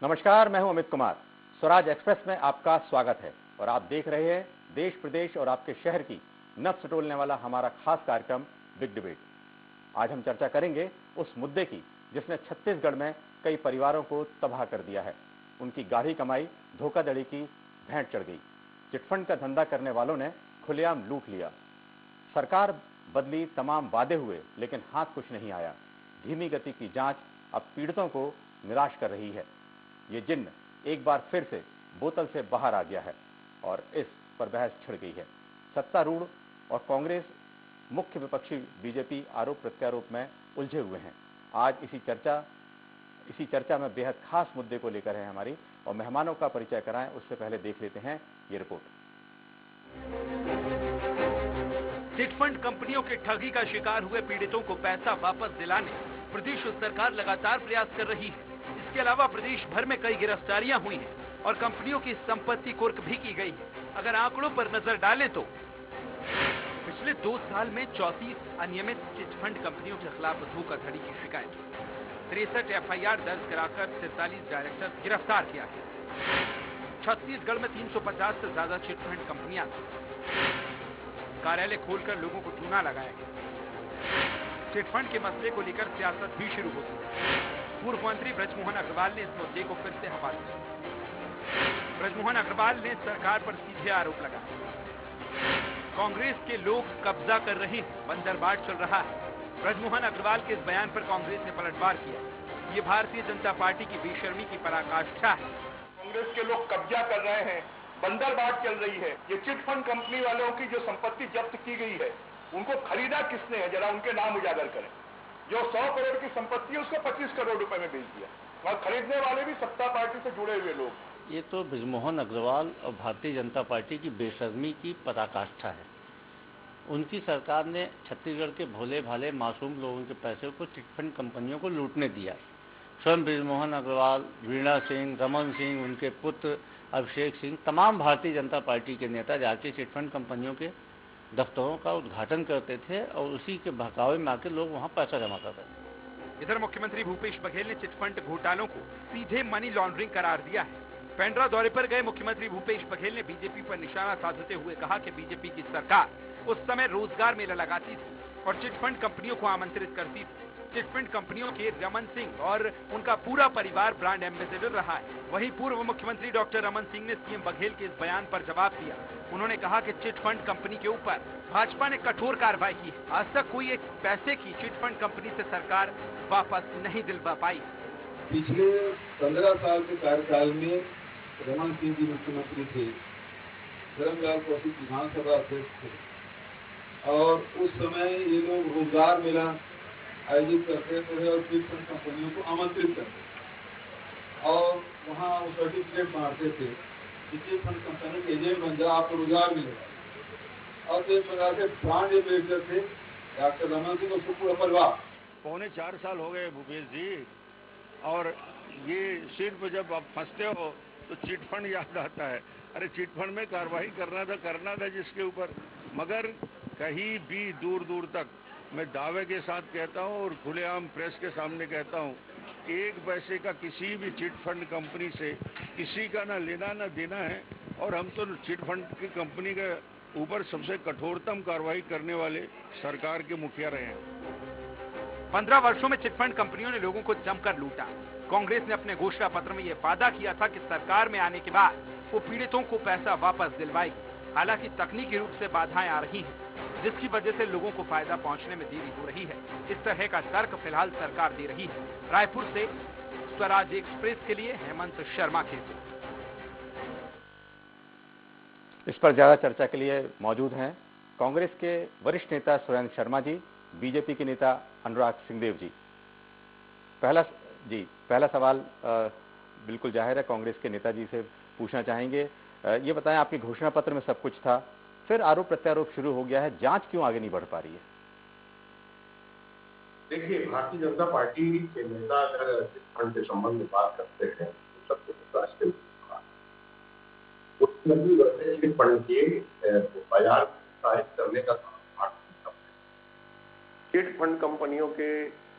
नमस्कार, मैं हूं अमित कुमार। स्वराज एक्सप्रेस में आपका स्वागत है और आप देख रहे हैं देश प्रदेश और आपके शहर की नब्ज टोलने वाला हमारा खास कार्यक्रम बिग डिबेट। आज हम चर्चा करेंगे उस मुद्दे की जिसने छत्तीसगढ़ में कई परिवारों को तबाह कर दिया है। उनकी गाढ़ी कमाई धोखाधड़ी की भेंट चढ़ गई। चिटफंड का धंधा करने वालों ने खुलेआम लूट लिया। सरकार बदली, तमाम वादे हुए, लेकिन हाथ कुछ नहीं आया। धीमी गति की जांच अब पीड़ितों को निराश कर रही है। ये जिन्न एक बार फिर से बोतल से बाहर आ गया है और इस पर बहस छिड़ गई है। सत्तारूढ़ और कांग्रेस, मुख्य विपक्षी बीजेपी आरोप प्रत्यारोप में उलझे हुए हैं। आज इसी चर्चा में बेहद खास मुद्दे को लेकर है हमारी, और मेहमानों का परिचय कराएं उससे पहले देख लेते हैं ये रिपोर्ट। चिटफंड कंपनियों के ठगी का शिकार हुए पीड़ितों को पैसा वापस दिलाने प्रदेश सरकार लगातार प्रयास कर रही है। इसके अलावा प्रदेश भर में कई गिरफ्तारियां हुई हैं और कंपनियों की संपत्ति कुर्क भी की गई है। अगर आंकड़ों पर नजर डालें तो पिछले 2 साल में 34 अनियमित चिटफंड कंपनियों के खिलाफ धोखाधड़ी की शिकायत, 63 एफआईआर दर्ज कराकर 43 डायरेक्टर गिरफ्तार किया गया। छत्तीसगढ़ में 350 से ज्यादा चिटफंड कंपनियां, कार्यालय खोलकर लोगों को चूना लगाया गया। चिटफंड के मसले को लेकर सियासत भी शुरू होती है। पूर्व मंत्री बृजमोहन अग्रवाल ने इस मुद्दे को फिर से हवा दी। बृजमोहन अग्रवाल ने सरकार पर सीधे आरोप लगाया। कांग्रेस के लोग कब्जा कर रहे हैं, बंदरबाट चल रहा है। बृजमोहन अग्रवाल के इस बयान पर कांग्रेस ने पलटवार किया। ये भारतीय जनता पार्टी की बेशर्मी की पराकाष्ठा है। कांग्रेस के लोग कब्जा कर रहे हैं, बंदरबाट चल रही है। ये चिटफंड कंपनी वालों की जो संपत्ति जब्त की गई है, उनको खरीदा किसने है, जरा उनके नाम उजागर करें। जो 100 करोड़ की संपत्ति है उसको 25 करोड़ रुपए में बेच दिया, और खरीदने वाले भी सत्ता पार्टी से जुड़े हुए लोग। ये तो बृजमोहन अग्रवाल और भारतीय जनता पार्टी की बेशर्मी की पराकाष्ठा है। उनकी सरकार ने छत्तीसगढ़ के भोले भाले मासूम लोगों के पैसे को चिटफंड कंपनियों को लूटने दिया। स्वयं बृजमोहन अग्रवाल, वीणा सिंह, रमन सिंह, उनके पुत्र अभिषेक सिंह, तमाम भारतीय जनता पार्टी के नेता जाके चिटफंड कंपनियों के दफ्तरों का उद्घाटन करते थे और उसी के बहकावे में आके लोग वहां पैसा जमा करते थे। इधर मुख्यमंत्री भूपेश बघेल ने चिटफंड घोटालों को सीधे मनी लॉन्ड्रिंग करार दिया है। पेंड्रा दौरे पर गए मुख्यमंत्री भूपेश बघेल ने बीजेपी पर निशाना साधते हुए कहा कि बीजेपी की सरकार उस समय रोजगार मेला लगाती थी और चिटफंड कंपनियों को आमंत्रित करती थी। चिटफंड कंपनियों के रमन सिंह और उनका पूरा परिवार ब्रांड एम्बेसडर रहा है। वहीं पूर्व मुख्यमंत्री डॉक्टर रमन सिंह ने सीएम बघेल के इस बयान पर जवाब दिया। उन्होंने कहा कि चिटफंड कंपनी के ऊपर भाजपा ने कठोर कार्रवाई की। आज तक कोई एक पैसे की चिटफंड कंपनी से सरकार वापस नहीं दिलवा पाई। पिछले 15 साल के कार्यकाल में रमन सिंह जी मुख्यमंत्री थे, धर्मलाल कौशिक विधानसभा अध्यक्ष थे, और उस समय ये लोग रोजगार मेला आयोजित करते थे और चिटफंड कंपनियों को आमंत्रित करते और वहाँ वो सर्टिफिकेट बांटते थे कि चिटफंड कंपनी के एजेंट बन जाओ, आपको रोजगार मिलेगा। और एक प्रकार से ब्रांड एम्बेसडर थे डॉक्टर रमन सिंह और उसको पूरा परिवार। 4.25 साल हो गए भूपेश जी, और ये सीट पर जब आप फंसते हो तो चिटफंड याद आता है। अरे चिटफंड में कार्रवाई करना था जिसके ऊपर, मगर कहीं भी दूर दूर तक मैं दावे के साथ कहता हूं और खुलेआम प्रेस के सामने कहता हूं, एक पैसे का किसी भी चिटफंड कंपनी से किसी का ना लेना ना देना है, और हम तो चिटफंड की कंपनी के ऊपर सबसे कठोरतम कार्रवाई करने वाले सरकार के मुखिया रहे हैं। 15 वर्षों में चिटफंड कंपनियों ने लोगों को जमकर लूटा। कांग्रेस ने अपने घोषणा पत्र में यह वादा किया था कि सरकार में आने के बाद वो पीड़ितों को पैसा वापस दिलवाएगी। हालांकि तकनीकी रूप से बाधाएं आ रही हैं, जिसकी वजह से लोगों को फायदा पहुंचने में देरी हो रही है। इस तरह का तर्क फिलहाल सरकार दे रही है। रायपुर से स्वराज एक्सप्रेस के लिए हेमंत शर्मा की रिपोर्ट। इस पर ज्यादा चर्चा के लिए मौजूद हैं कांग्रेस के वरिष्ठ नेता सुरेंद्र शर्मा जी, बीजेपी के नेता अनुराग सिंहदेव जी। पहला सवाल बिल्कुल जाहिर है कांग्रेस के नेताजी से पूछना चाहेंगे। ये बताएं, आपके घोषणा पत्र में सब कुछ था, फिर आरोप प्रत्यारोप शुरू हो गया है, जांच क्यों आगे नहीं बढ़ पा रही है? देखिए, भारतीय जनता पार्टी के नेता अगर चिटफंड के संबंध में बात करते हैं तो सबसे राष्ट्रीय चिटफंड के बाजार साहित करने का चिटफंड कंपनियों के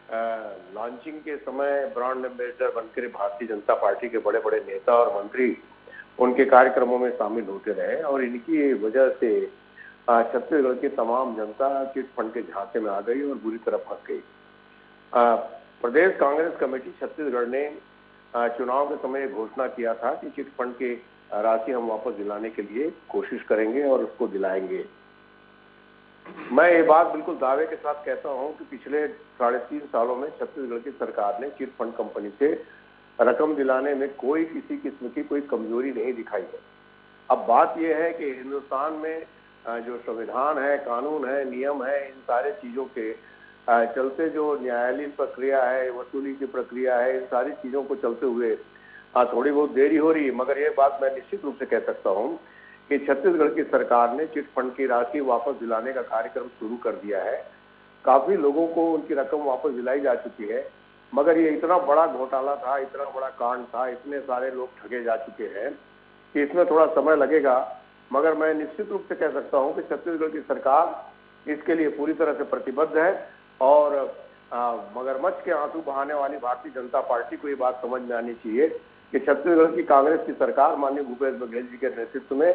लॉन्चिंग के समय ब्रांड एम्बेसडर बनकर भारतीय जनता पार्टी के बड़े बड़े नेता और मंत्री उनके कार्यक्रमों में शामिल होते रहे और इनकी वजह से छत्तीसगढ़ की तमाम जनता चिट फंड के झांसे में आ गई और बुरी तरह फंस गई। प्रदेश कांग्रेस कमेटी छत्तीसगढ़ ने चुनाव के समय घोषणा किया था कि चिट फंड की राशि हम वापस दिलाने के लिए कोशिश करेंगे और उसको दिलाएंगे। मैं ये बात बिल्कुल दावे के साथ कहता हूं कि पिछले 3.5 सालों में छत्तीसगढ़ की सरकार ने चिट फंड कंपनी से रकम दिलाने में कोई किसी किस्म की कोई कमजोरी नहीं दिखाई है। अब बात यह है कि हिंदुस्तान में जो संविधान है, कानून है, नियम है, इन सारे चीजों के चलते जो न्यायालयीन प्रक्रिया है, वसूली की प्रक्रिया है, इन सारी चीजों को चलते हुए थोड़ी बहुत देरी हो रही है, मगर ये बात मैं निश्चित रूप से कह सकता हूँ कि छत्तीसगढ़ की सरकार ने चिट फंड की राशि वापस दिलाने का कार्यक्रम शुरू कर दिया है। काफी लोगों को उनकी रकम वापस दिलाई जा चुकी है, मगर ये इतना बड़ा घोटाला था, इतना बड़ा कांड था, इतने सारे लोग ठगे जा चुके हैं कि इसमें थोड़ा समय लगेगा। मगर मैं निश्चित रूप से कह सकता हूं कि छत्तीसगढ़ की सरकार इसके लिए पूरी तरह से प्रतिबद्ध है और मगरमच्छ के आंसू बहाने वाली भारतीय जनता पार्टी को ये बात समझ में आनी चाहिए कि छत्तीसगढ़ की कांग्रेस की सरकार माननीय भूपेश बघेल जी के नेतृत्व में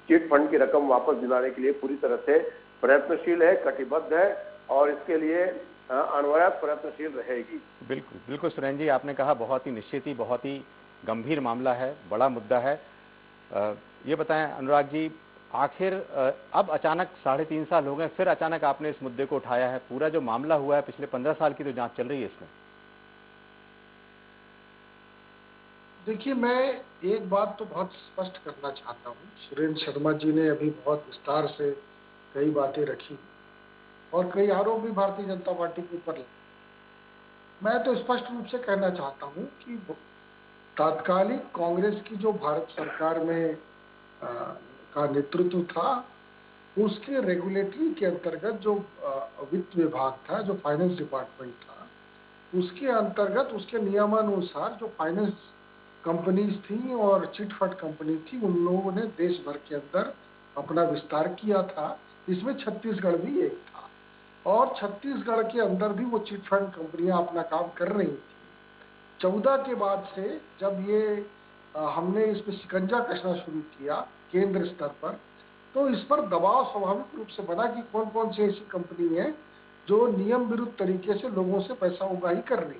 चिट फंड की रकम वापस दिलाने के लिए पूरी तरह से प्रयत्नशील है, कटिबद्ध है और इसके लिए अनवरत प्रयत्नशील रहेगी। बिल्कुल बिल्कुल सुरेंद्र जी, आपने कहा बहुत ही निश्चित ही बहुत ही गंभीर मामला है, बड़ा मुद्दा है। ये बताएं अनुराग जी, आखिर अब अचानक 3.5 साल हो गए, फिर अचानक आपने इस मुद्दे को उठाया है। पूरा जो मामला हुआ है पिछले 15 साल की तो जांच चल रही है इसमें। देखिए, मैं एक बात तो बहुत स्पष्ट करना चाहता हूँ। सुरेंद्र शर्मा जी ने अभी बहुत विस्तार से कई बातें रखी और कई आरोप भी भारतीय जनता पार्टी के ऊपर। मैं तो स्पष्ट रूप से कहना चाहता हूँ कि तात्कालिक कांग्रेस की जो भारत सरकार में का नेतृत्व था, उसके रेगुलेटरी के अंतर्गत जो वित्त विभाग था, जो फाइनेंस डिपार्टमेंट था, उसके अंतर्गत उसके नियमानुसार जो फाइनेंस कंपनीज थी और चिट फंड कंपनी थी, उन लोगों ने देश भर के अंदर अपना विस्तार किया था। इसमें छत्तीसगढ़ भी एक था और छत्तीसगढ़ के अंदर भी वो चिट फंड कंपनियां अपना काम कर रही थी। 14 के बाद से जब ये हमने इस पर शिकंजा कसना शुरू किया केंद्र स्तर पर, तो इस पर दबाव स्वाभाविक रूप से बना कि कौन कौन सी ऐसी कंपनी है जो नियम विरुद्ध तरीके से लोगों से पैसा उगाही कर रही।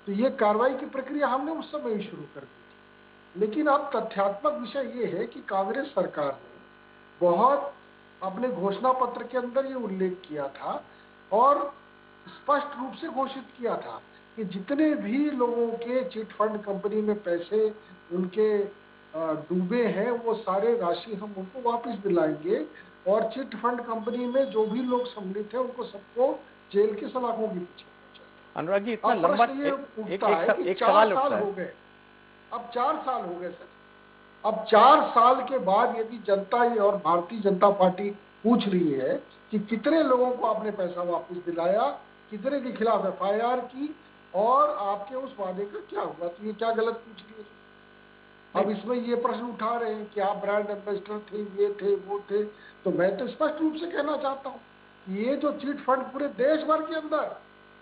तो ये कार्रवाई की प्रक्रिया हमने उस समय ही शुरू कर दी थी। लेकिन अब तथ्यात्मक विषय ये है कि कांग्रेस सरकार ने बहुत अपने घोषणा पत्र के अंदर ये उल्लेख किया था और स्पष्ट रूप से घोषित किया था कि जितने भी लोगों के चिट फंड कंपनी में पैसे उनके डूबे हैं, वो सारे राशि हम उनको वापस दिलाएंगे और चिट फंड कंपनी में जो भी लोग सम्मिलित हैं उनको सबको जेल के सलाखों के पीछे। अनुराग जी, इतना लंबा एक सवाल उठता है। हो गए, अब 4 साल हो गए सर। अब 4 साल के बाद यदि जनता और भारतीय जनता पार्टी पूछ रही है कि कितने लोगों को आपने पैसा वापस दिलाया, कितने के खिलाफ FIR की और आपके उस वादे का क्या हुआ, तो ये क्या गलत पूछ रही है। अब इसमें ये प्रश्न उठा रहे हैं कि आप ब्रांड एम्बेसडर थे, ये थे, वो थे। तो मैं तो स्पष्ट रूप से कहना चाहता हूँ कि ये जो चिट फंड पूरे देश भर के अंदर,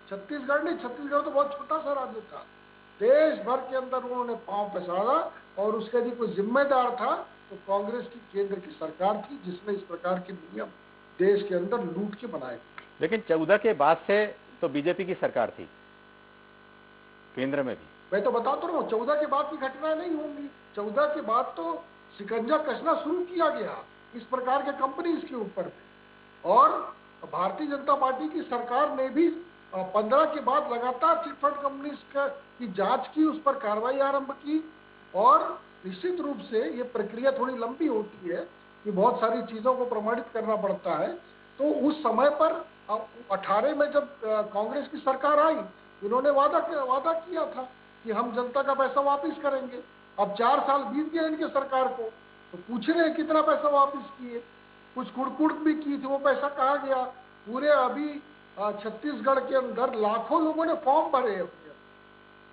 छत्तीसगढ़ नहीं, छत्तीसगढ़ तो बहुत छोटा सा राज्य था, देश भर के अंदर उन्होंने पांव पसारा और उसके यदि कोई जिम्मेदार था तो कांग्रेस की केंद्र की सरकार थी जिसने इस प्रकार के नियम देश के अंदर लूट के बनाए। लेकिन 14 के बाद से तो बीजेपी की सरकार थी केंद्र में भी। मैं तो बताता रहा हूँ, 14 के बाद की घटना नहीं होंगी। 14 के बाद तो शिकंजा कसना शुरू किया गया इस प्रकार के कंपनीज के ऊपर और भारतीय जनता पार्टी की सरकार ने भी 15 के बाद लगातार चिट फंड कंपनीज की जांच की, उस पर कार्रवाई आरंभ की और निश्चित रूप से ये प्रक्रिया थोड़ी लंबी होती है कि बहुत सारी चीजों को प्रमाणित करना पड़ता है। तो उस समय पर 18 में जब कांग्रेस की सरकार आई, इन्होंने वादा किया था कि हम जनता का पैसा वापस करेंगे। अब 4 साल बीत गए इनके सरकार को, तो पूछ रहे हैं कितना पैसा वापस किए। कुछ कुड़कुड़ भी की थी, वो पैसा कहाँ गया। पूरे अभी छत्तीसगढ़ के अंदर लाखों लोगों ने फॉर्म भरे,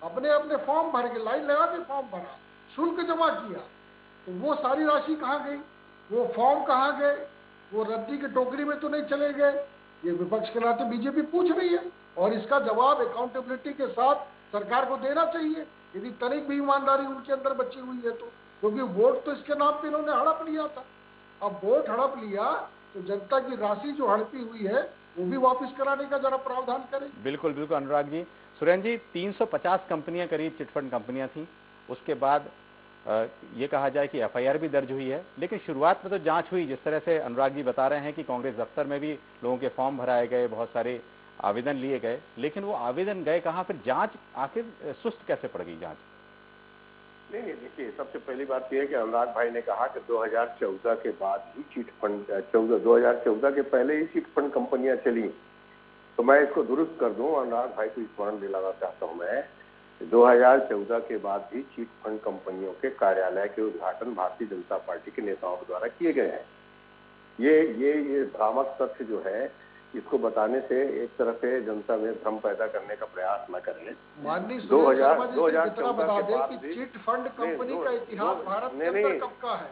अपने फॉर्म भर के लाइन लगा के फॉर्म भरा, शुल्क जमा किया, तो वो सारी राशि कहाँ गई, वो फॉर्म कहाँ गए, वो रद्दी की टोकरी में तो नहीं चले गए। ये विपक्ष के नाते बीजेपी पूछ रही है और इसका जवाब अकाउंटेबिलिटी के साथ सरकार को देना चाहिए, यदि तनिक भी ईमानदारी उनके अंदर बची हुई है तो। क्योंकि वोट तो इसके नाम पे इन्होंने हड़प लिया था, अब वोट हड़प लिया तो जनता की राशि जो हड़पी हुई है वो भी वापस कराने का जरा प्रावधान करें। बिल्कुल बिल्कुल अनुराग जी। सुरेंद्र जी, 350 कंपनियां करीब चिटफंड कंपनियां थी, उसके बाद ये कहा जाए कि एफआईआर भी दर्ज हुई है, लेकिन शुरुआत में तो जांच हुई। जिस तरह से अनुराग जी बता रहे हैं कि कांग्रेस दफ्तर में भी लोगों के फॉर्म भराए गए, बहुत सारे आवेदन लिए गए, लेकिन वो आवेदन गए कहाँ, फिर जांच आखिर सुस्त कैसे पड़ गई जांच? नहीं, देखिए, सबसे पहली बात यह है कि अनुराग भाई ने कहा कि 2014 के बाद ही चिटफंड 2014 के पहले ही चिटफंड कंपनियां चली, तो मैं इसको दुरुस्त कर दूं। अनुराग भाई को स्मरण दिलाना चाहता हूं मैं, 2014 के बाद भी चिटफंड कंपनियों के कार्यालय के उद्घाटन भारतीय जनता पार्टी के नेताओं द्वारा किए गए हैं। ये भ्रामक तथ्य जो है, इसको बताने से एक तरह से जनता में भ्रम पैदा करने का प्रयास न करें। माननीय 2014 बता के दें बाद कि चिट फंड कंपनी का इतिहास भारत के अंदर कब का है?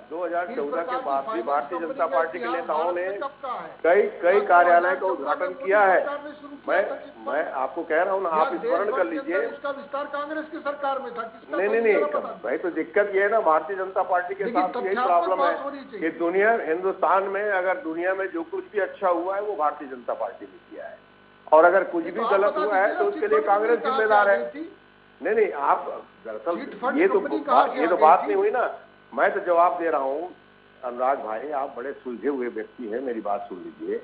2014 के बाद भी भारतीय जनता पार्टी के नेताओं ने कब का है? कई कार्यालय का उद्घाटन किया है। मैं आपको कह रहा हूँ ना, आप स्मरण कर लीजिए। उसका विस्तार कांग्रेस की सरकार में था। नहीं भाई, तो दिक्कत ये है ना, भारतीय जनता पार्टी के साथ यही प्रॉब्लम है कि हिंदुस्तान में अगर दुनिया में जो कुछ भी अच्छा हुआ है वो भारतीय जनता पार्टी ने किया है, और अगर कुछ भी गलत हुआ है तो उसके लिए कांग्रेस जिम्मेदार है। नहीं, आप दरअसल ये तो बात नहीं हुई ना। मैं तो जवाब दे रहा हूँ अनुराग भाई, आप बड़े सुलझे हुए व्यक्ति हैं, मेरी बात सुन लीजिए।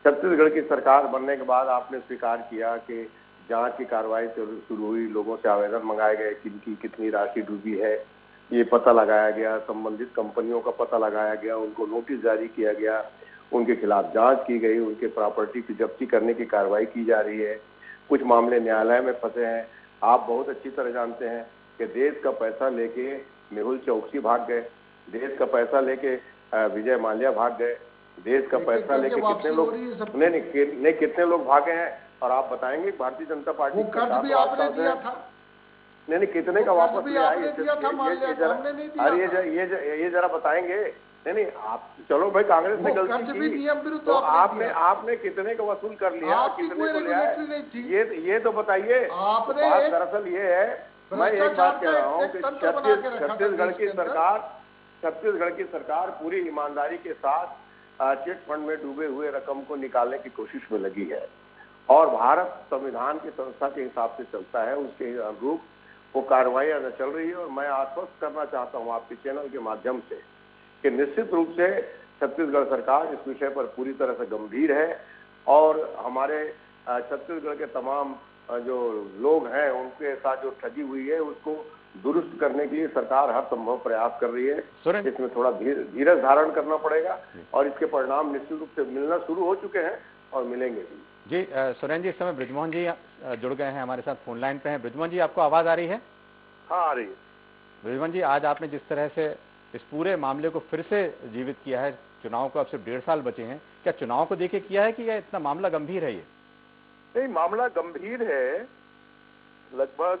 छत्तीसगढ़ की सरकार बनने के बाद आपने स्वीकार किया कि जांच की कार्रवाई शुरू हुई, लोगों से आवेदन मंगाए गए, किनकी कितनी राशि डूबी है ये पता लगाया गया, संबंधित कंपनियों का पता लगाया गया, उनको नोटिस जारी किया गया, उनके खिलाफ जांच की गई, उनके प्रॉपर्टी की जब्ती करने की कार्रवाई की जा रही है। कुछ मामले न्यायालय में फंसे हैं। आप बहुत अच्छी तरह जानते हैं कि देश का पैसा लेके मेहुल चौकसी भाग गए, देश का पैसा लेके विजय माल्या भाग गए, देश का पैसा लेके कितने लोग नहीं कितने लोग भागे हैं, और आप बताएंगे भारतीय जनता पार्टी नहीं कितने का वापस लिया है? अरे ये जरा बताएंगे। नहीं, आप चलो भाई, कांग्रेस ने गलती की तो आपने कितने का वसूल कर लिया, कितने को लिया है, ये तो बताइए। बात दरअसल ये है, मैं एक बात कह रहा हूँ कि छत्तीसगढ़ की सरकार पूरी ईमानदारी के साथ चिट फंड में डूबे हुए रकम को निकालने की कोशिश में लगी है, और भारत संविधान की संस्था के हिसाब से चलता है, उसके अनुरूप वो कार्रवाइयां चल रही है। और मैं आश्वस्त करना चाहता हूँ आपके चैनल के माध्यम से कि निश्चित रूप से छत्तीसगढ़ सरकार इस विषय पर पूरी तरह से गंभीर है, और हमारे छत्तीसगढ़ के तमाम जो लोग हैं उनके साथ जो ठगी हुई है उसको दुरुस्त करने के लिए सरकार हर संभव प्रयास कर रही है। इसमें थोड़ा धीरज धारण करना पड़ेगा, और इसके परिणाम निश्चित रूप से मिलना शुरू हो चुके हैं और मिलेंगे भी। जी सुरेंद्र जी, इस समय ब्रिजमोहन जी जुड़ गए हैं हमारे साथ, फोन लाइन पे हैं। ब्रिजमोहन जी, आपको आवाज आ रही है? हाँ, आ रही है। ब्रिजमोहन जी, आज आपने जिस तरह से इस पूरे मामले को फिर से जीवित किया है, चुनाव को अब सिर्फ 1.5 साल बचे हैं, क्या चुनाव को देखे किया है कि यह इतना मामला गंभीर है? ये नहीं, मामला गंभीर है। लगभग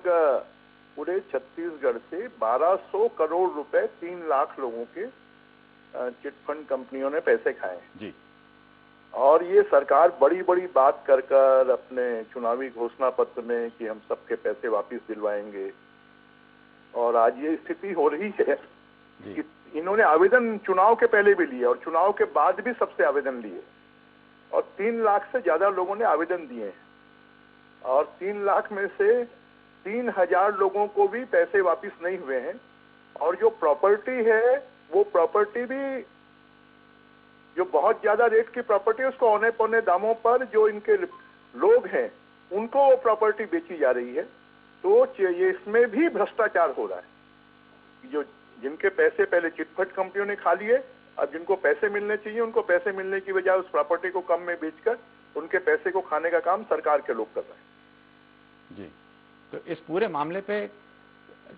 पूरे छत्तीसगढ़ से 1200 करोड़ रुपए 3 लाख लोगों के चिटफंड कंपनियों ने पैसे खाए जी, और ये सरकार बड़ी बड़ी बात कर अपने चुनावी घोषणा पत्र में कि हम सबके पैसे वापस दिलवाएंगे, और आज ये स्थिति हो रही है कि इन्होंने आवेदन चुनाव के पहले भी लिए और चुनाव के बाद भी सबसे आवेदन लिए, और 3 लाख से ज्यादा लोगों ने आवेदन दिए हैं, और 3 लाख में से 3000 लोगों को भी पैसे वापस नहीं हुए हैं। और जो प्रॉपर्टी है वो प्रॉपर्टी भी जो बहुत ज्यादा रेट की प्रॉपर्टी है उसको औने पौने दामों पर जो इनके लोग हैं उनको वो प्रॉपर्टी बेची जा रही है। तो ये इसमें भी भ्रष्टाचार हो रहा है। जो जिनके पैसे पहले चिटफंड कंपनियों ने खा लिए, अब जिनको पैसे मिलने चाहिए उनको पैसे मिलने की बजाय उस प्रॉपर्टी को कम में बेचकर उनके पैसे को खाने का काम सरकार के लोग कर रहे हैं। जी, तो इस पूरे मामले पे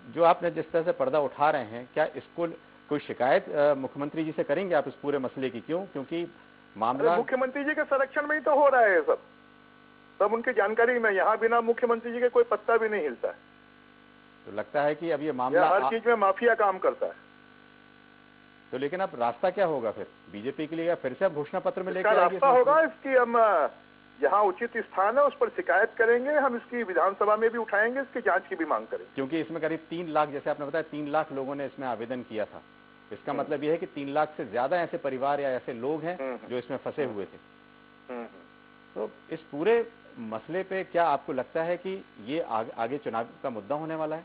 जो आपने जिस तरह से पर्दा उठा रहे हैं, क्या इसको कोई शिकायत मुख्यमंत्री जी से करेंगे आप इस पूरे मसले की? क्योंकि मामला मुख्यमंत्री जी के संरक्षण में ही तो हो रहा है। सब उनकी जानकारी में, यहाँ बिना मुख्यमंत्री जी के कोई पत्ता भी नहीं हिलता है। तो लगता है कि अब ये मामला हर चीज में माफिया काम करता है। तो लेकिन अब रास्ता क्या होगा फिर बीजेपी के लिए? या फिर से अब घोषणा पत्र में लेकर रास्ता होगा इसकी हम जहां उचित स्थान है उस पर शिकायत करेंगे, हम इसकी विधानसभा में भी उठाएंगे, इसकी जांच की भी मांग करेंगे। क्योंकि इसमें करीब 3 लाख, जैसे आपने बताया 3 लाख लोगों ने इसमें आवेदन किया था। इसका मतलब यह है कि 3 लाख से ज्यादा ऐसे परिवार या ऐसे लोग हैं जो इसमें फंसे हुए थे। तो इस पूरे मसले पे क्या आपको लगता है कि ये आगे चुनाव का मुद्दा होने वाला है?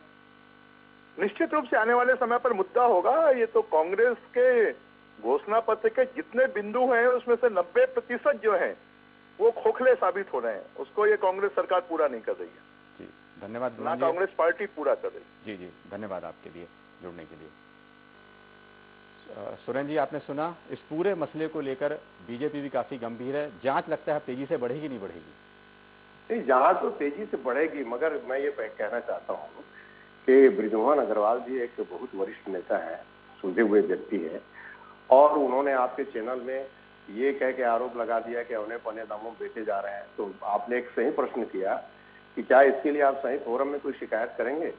निश्चित रूप से आने वाले समय पर मुद्दा होगा। ये तो कांग्रेस के घोषणा पत्र के जितने बिंदु हैं उसमें से 90% जो हैं वो खोखले साबित हो रहे हैं। उसको ये कांग्रेस सरकार पूरा नहीं कर रही है। जी धन्यवाद। ना कांग्रेस पार्टी पूरा कर रही। जी जी धन्यवाद आपके लिए जुड़ने के लिए। सुरेंद्र जी, आपने सुना, इस पूरे मसले को लेकर बीजेपी भी काफी गंभीर है। जांच लगता है तेजी से बढ़ेगी, नहीं बढ़ेगी? नहीं, जांच तो तेजी से बढ़ेगी, मगर मैं ये कहना चाहता हूँ कि बृजमोहन अग्रवाल जी एक बहुत वरिष्ठ नेता है, सुलझे हुए व्यक्ति है, और उन्होंने आपके चैनल में ये कह के आरोप लगा दिया कि उन्हें पौने दामों में बेचे जा रहे हैं। तो आपने एक सही प्रश्न किया कि क्या इसके लिए आप सही फोरम में कोई शिकायत करेंगे,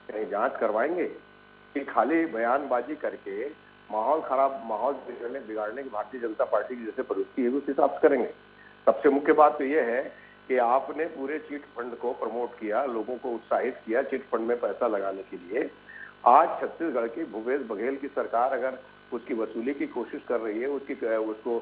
कहीं जांच करवाएंगे, कि खाली बयानबाजी करके माहौल खराब, माहौल बिगाड़ने की भारतीय जनता पार्टी की जैसे प्रवृत्ति है उस हिसाब से करेंगे। सबसे मुख्य बात तो ये है कि आपने पूरे चिट फंड को प्रमोट किया, लोगों को उत्साहित किया चिट फंड में पैसा लगाने के लिए। आज छत्तीसगढ़ की भूपेश बघेल की सरकार अगर उसकी वसूली की कोशिश कर रही है, उसको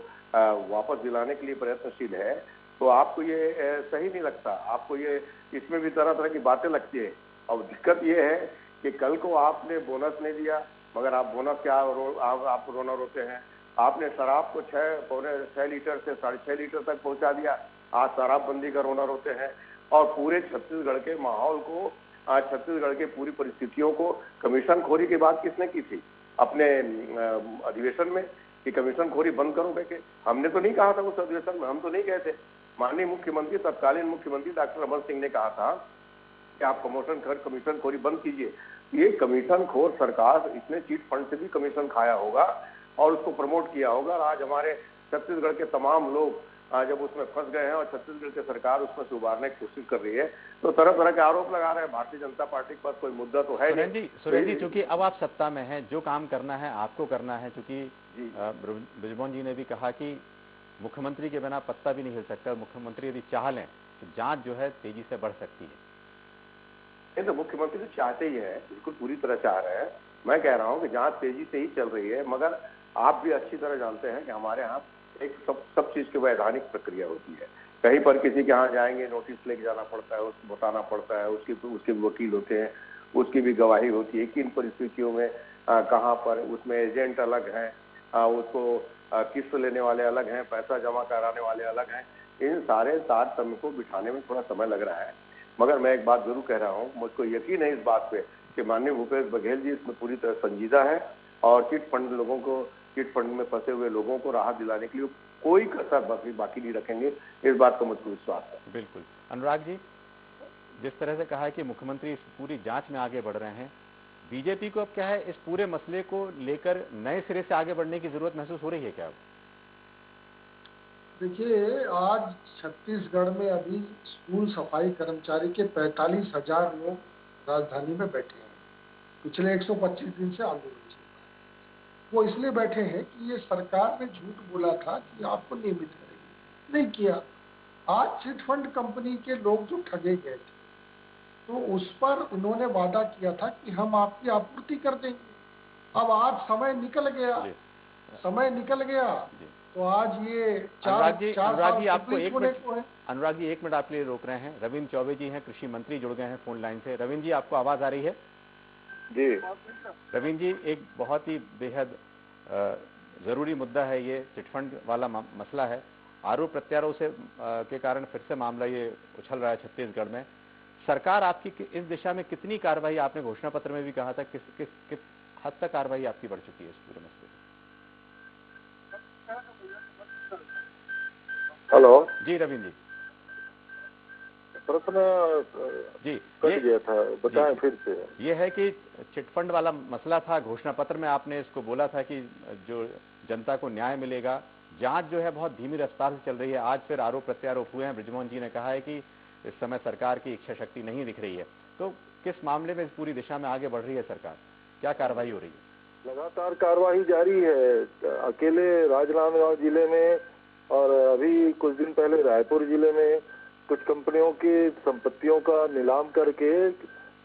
वापस दिलाने के लिए प्रयत्नशील है, तो आपको ये सही नहीं लगता। आपको ये इसमें भी तरह तरह की बातें लगती है। और दिक्कत ये है कि कल को आपने बोनस नहीं दिया, मगर आप बोनस क्या आप रोना रोते हैं। आपने शराब को 6 लीटर से 6.5 लीटर तक पहुंचा दिया, आज शराबबंदी का रोना रोते हैं। और पूरे छत्तीसगढ़ के माहौल को, छत्तीसगढ़ के पूरी परिस्थितियों को कमीशन खोरी की बात किसने की थी अपने अधिवेशन में कि कमीशन खोरी बंद करो बेटे? हमने तो नहीं कहा था उस अधिवेशन में, हम तो नहीं गए थे। माननीय मुख्यमंत्री, तत्कालीन मुख्यमंत्री डॉक्टर रमन सिंह ने कहा था कि आप कमीशन खोरी बंद कीजिए। ये कमीशन खोर सरकार इसने चीट फंड से भी कमीशन खाया होगा और उसको प्रमोट किया होगा। आज हमारे छत्तीसगढ़ के तमाम लोग जब उसमें फंस गए हैं और छत्तीसगढ़ की सरकार उसमें से उबारने की कोशिश कर रही है, तो तरह तरह के आरोप लगा रहे हैं। भारतीय जनता पार्टी के पास कोई मुद्दा तो है नहीं। सुरेंद्र जी, चूंकि अब आप सत्ता में हैं, जो काम करना है आपको करना है। चूंकि बृजमोहन जी ने भी कहा कि मुख्यमंत्री के बिना पत्ता भी नहीं हिल सकता, मुख्यमंत्री यदि चाह लें तो जांच जो है तेजी से बढ़ सकती है। नहीं तो मुख्यमंत्री तो चाहते ही है, बिल्कुल पूरी तरह चाह रहे हैं। मैं कह रहा हूँ कि जांच तेजी से ही चल रही है, मगर आप भी अच्छी तरह जानते हैं कि हमारे यहाँ एक सब चीज की वैधानिक प्रक्रिया होती है। कहीं पर किसी के यहाँ जाएंगे, नोटिस लेके जाना पड़ता है, उसको बताना पड़ता है, उसके वकील होते हैं, उसकी भी गवाही होती है, किन परिस्थितियों में कहाँ पर, उसमें एजेंट अलग हैं, उसको किस्त लेने वाले अलग हैं, पैसा जमा कराने वाले अलग हैं। इन सारे तारतम्य को बिठाने में थोड़ा समय लग रहा है, मगर मैं एक बात जरूर कह रहा हूँ, मुझको यकीन है इस बात पे कि माननीय भूपेश बघेल जी इसमें पूरी तरह संजीदा है और चिट फंड में फंसे हुए लोगों को राहत दिलाने के लिए कोई कसर बाकी नहीं रखेंगे। इस बात का मुझको विश्वास है। बिल्कुल। अनुराग जी, जिस तरह से कहा है कि मुख्यमंत्री इस पूरी जांच में आगे बढ़ रहे हैं, बीजेपी को अब क्या है, इस पूरे मसले को लेकर नए सिरे से आगे बढ़ने की जरूरत महसूस हो रही है क्या? देखिए, आज छत्तीसगढ़ में अभी स्कूल सफाई कर्मचारी के 45,000 लोग राजधानी में बैठे हैं। पिछले 125 दिन से आंदोलन चल रहा है। वो इसलिए बैठे हैं कि ये सरकार ने झूठ बोला था कि आपको नियमित करेगी, नहीं किया। आज चिट फंड कंपनी के लोग जो ठगे गए थे, तो उस पर उन्होंने वादा किया था कि हम आपकी आपूर्ति कर देंगे। अब आज समय निकल गया, तो आज ये अनुराग जी आपको एक मिनट आपके लिए रोक रहे हैं। रविंद्र चौबे जी हैं, कृषि मंत्री, जुड़ गए हैं फोन लाइन से। रविंद्र जी, आपको आवाज आ रही है? जी रविंद्र जी, एक बहुत ही बेहद जरूरी मुद्दा है ये, चिटफंड वाला मसला है। आरोप प्रत्यारोप से के कारण फिर से मामला ये उछल रहा है छत्तीसगढ़ में। सरकार आपकी इस दिशा में कितनी कार्रवाई, आपने घोषणा पत्र में भी कहा था, किस हद तक कार्रवाई आपकी बढ़ चुकी है इस पूरे मसले में? हेलो जी रविंद्र जी, प्रश्न जी कट गया था, बताएं फिर से। ये है कि चिटफंड वाला मसला था, घोषणा पत्र में आपने इसको बोला था कि जो जनता को न्याय मिलेगा। जांच जो है बहुत धीमी रफ्तार से चल रही है। आज फिर आरोप प्रत्यारोप हुए हैं। बृजमोहन जी ने कहा है कि इस समय सरकार की इच्छा शक्ति नहीं दिख रही है। तो किस मामले में इस पूरी दिशा में आगे बढ़ रही है सरकार, क्या कार्रवाई हो रही है? लगातार कार्रवाई जारी है। अकेले राजनांदगांव जिले में और अभी कुछ दिन पहले रायपुर जिले में कुछ कंपनियों की संपत्तियों का नीलाम करके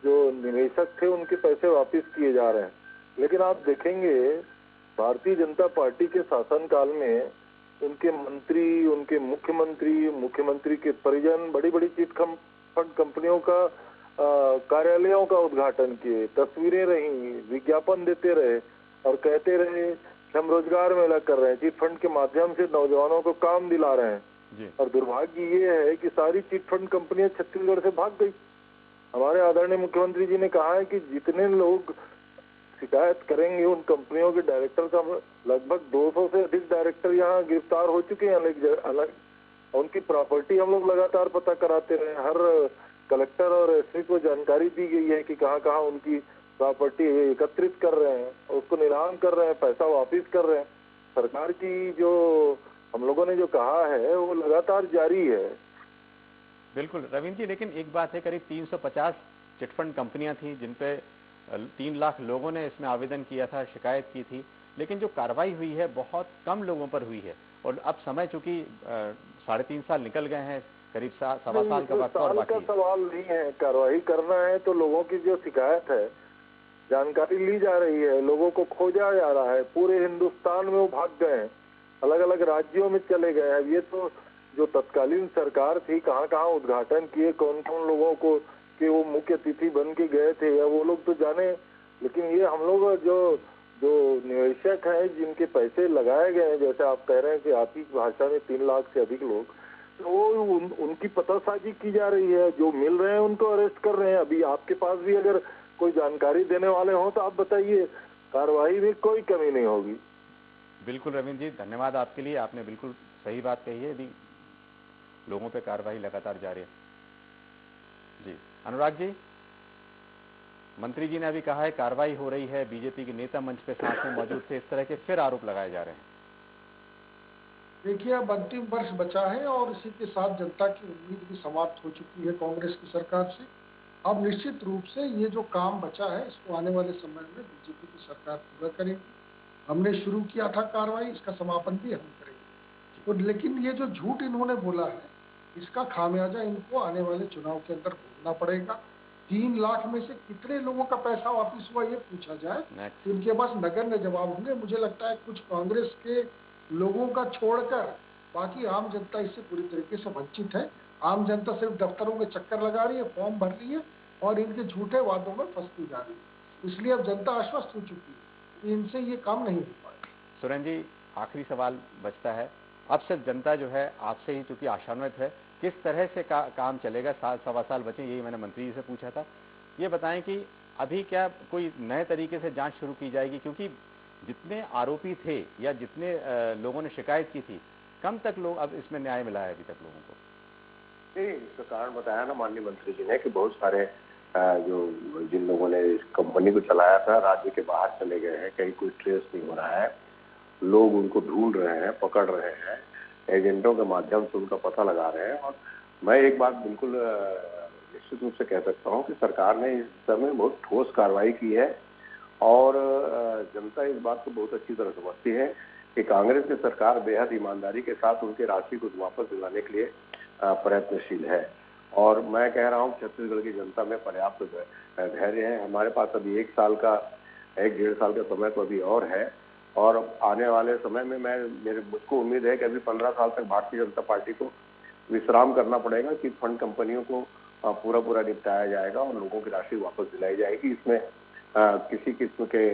जो निवेशक थे उनके पैसे वापस किए जा रहे हैं। लेकिन आप देखेंगे भारतीय जनता पार्टी के शासनकाल में उनके मंत्री, उनके मुख्यमंत्री के परिजन बड़ी बड़ी चिट फंड कंपनियों का कार्यालयों का उद्घाटन किए, तस्वीरें रही, विज्ञापन देते रहे और कहते रहे कि हम रोजगार मेला कर रहे हैं, चिट फंड के माध्यम से नौजवानों को काम दिला रहे हैं। और दुर्भाग्य ये है कि सारी चिट फंड कंपनियां छत्तीसगढ़ से भाग गई। हमारे आदरणीय मुख्यमंत्री जी ने कहा है कि जितने लोग शिकायत करेंगे उन कंपनियों के डायरेक्टर का, लगभग 200 से अधिक डायरेक्टर यहाँ गिरफ्तार हो चुके हैं। अलग उनकी प्रॉपर्टी हम लोग लगातार पता कराते रहे, हर कलेक्टर और एसपी को जानकारी दी गई है कि कहाँ कहाँ उनकी प्रॉपर्टी एकत्रित कर रहे हैं, उसको नीलाम कर रहे हैं, पैसा वापिस कर रहे हैं। सरकार की जो हम लोगों ने जो कहा है वो लगातार जारी है। बिल्कुल रविंद्र जी, लेकिन एक बात है, करीब 350 चिटफंड कंपनियां थी जिन पे 3 लाख लोगों ने इसमें आवेदन किया था, शिकायत की थी, लेकिन जो कार्रवाई हुई है बहुत कम लोगों पर हुई है। और अब समय चूंकि 3.5 साल निकल गए हैं, करीब 1.25 साल का वक्त और बाकी है। सवाल नहीं है, कार्रवाई करना है तो लोगों की जो शिकायत है जानकारी ली जा रही है, लोगों को खोजा जा रहा है। पूरे हिंदुस्तान में वो भाग गए हैं, अलग अलग राज्यों में चले गए हैं। ये तो जो तत्कालीन सरकार थी कहाँ कहाँ उद्घाटन किए, कौन कौन लोगों को कि वो मुख्य अतिथि बन के गए थे, या वो लोग तो जाने। लेकिन ये हम लोग जो निवेशक हैं जिनके पैसे लगाए गए हैं, जैसे आप कह रहे हैं कि आप ही भाषा में 3 लाख से अधिक लोग, तो उनकी पतासाजी की जा रही है। जो मिल रहे हैं उनको अरेस्ट कर रहे हैं। अभी आपके पास भी अगर कोई जानकारी देने वाले हो तो आप बताइए, कार्रवाई में कोई कमी नहीं होगी। बिल्कुल रविंद्र जी, धन्यवाद आपके लिए, आपने बिल्कुल सही बात कही है। यदि लोगों पे कार्रवाई लगातार जारी है। जी अनुराग जी, मंत्री जी ने अभी कहा है कार्रवाई हो रही है, बीजेपी के नेता मंच पे साथ में मौजूद थे, इस तरह के फिर आरोप लगाए जा रहे हैं। देखिए, अब अंतिम वर्ष बचा है और इसी के साथ जनता की उम्मीद भी समाप्त हो चुकी है कांग्रेस की सरकार से। अब निश्चित रूप से ये जो काम बचा है इसको आने वाले समय में बीजेपी की सरकार पूरा करेगी। हमने शुरू किया था कार्रवाई, इसका समापन भी हम करेंगे। तो लेकिन ये जो झूठ इन्होंने बोला है इसका खामियाजा इनको आने वाले चुनाव के अंदर भुगतना पड़ेगा। 3 लाख में से कितने लोगों का पैसा वापिस हुआ ये पूछा जाए तो इनके पास नगण्य जवाब होंगे। मुझे लगता है कुछ कांग्रेस के लोगों का छोड़कर बाकी आम जनता इससे पूरी तरीके से वंचित है। आम जनता सिर्फ दफ्तरों के चक्कर लगा रही है, फॉर्म भर रही है और इनके झूठे वादों में फंसती जा रही है। इसलिए अब जनता आश्वस्त हो चुकी है कि इनसे ये काम नहीं हो पाएगा। सुरेंद्र जी, आखिरी सवाल बचता है, अब सिर्फ जनता जो है आपसे ही चूंकि आशान्वित है, किस तरह से काम चलेगा? 1.25 साल बचे, यही मैंने मंत्री जी से पूछा था। ये बताएं कि अभी क्या कोई नए तरीके से जांच शुरू की जाएगी, क्योंकि जितने आरोपी थे या जितने लोगों ने शिकायत की थी, कम तक लोग अब इसमें न्याय मिला है अभी तक लोगों को? इसका कारण बताया ना माननीय मंत्री जी ने कि बहुत सारे जो जिन लोगों ने इस कंपनी को चलाया था राज्य के बाहर चले गए हैं, कहीं कोई ट्रेस नहीं हो रहा है, लोग उनको ढूंढ रहे हैं, पकड़ रहे हैं, एजेंटों के माध्यम से उनका पता लगा रहे हैं। और मैं एक बात बिल्कुल निश्चित रूप से कह सकता हूं कि सरकार ने इस समय बहुत ठोस कार्रवाई की है और जनता इस बात को बहुत अच्छी तरह समझती है कि कांग्रेस की सरकार बेहद ईमानदारी के साथ उनकी राशि को वापस दिलाने के लिए प्रयत्नशील है। और मैं कह रहा हूं छत्तीसगढ़ की जनता में पर्याप्त धैर्य है। हमारे पास अभी 1 साल का 1-1.5 साल का समय तो अभी और है, और आने वाले समय में मुझको उम्मीद है कि अभी 15 साल तक भारतीय जनता पार्टी को विश्राम करना पड़ेगा कि फंड कंपनियों को पूरा निपटाया जाएगा और लोगों की राशि वापस दिलाई जाएगी। इसमें किसी किस्म के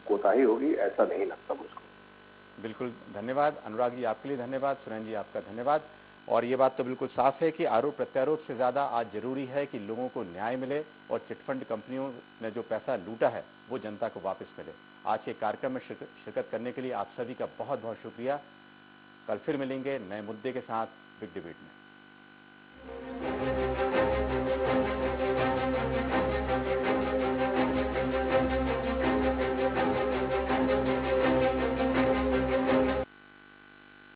कोताही होगी ऐसा नहीं लगता मुझको। बिल्कुल, धन्यवाद अनुराग जी, आपके लिए धन्यवाद। सुरेंद्र जी, आपका धन्यवाद। और ये बात तो बिल्कुल साफ है कि आरोप प्रत्यारोप से ज्यादा आज जरूरी है कि लोगों को न्याय मिले और चिटफंड कंपनियों ने जो पैसा लूटा है वो जनता को वापस मिले। आज के कार्यक्रम में शिरकत करने के लिए आप सभी का बहुत बहुत शुक्रिया। कल फिर मिलेंगे नए मुद्दे के साथ बिग डिबेट में।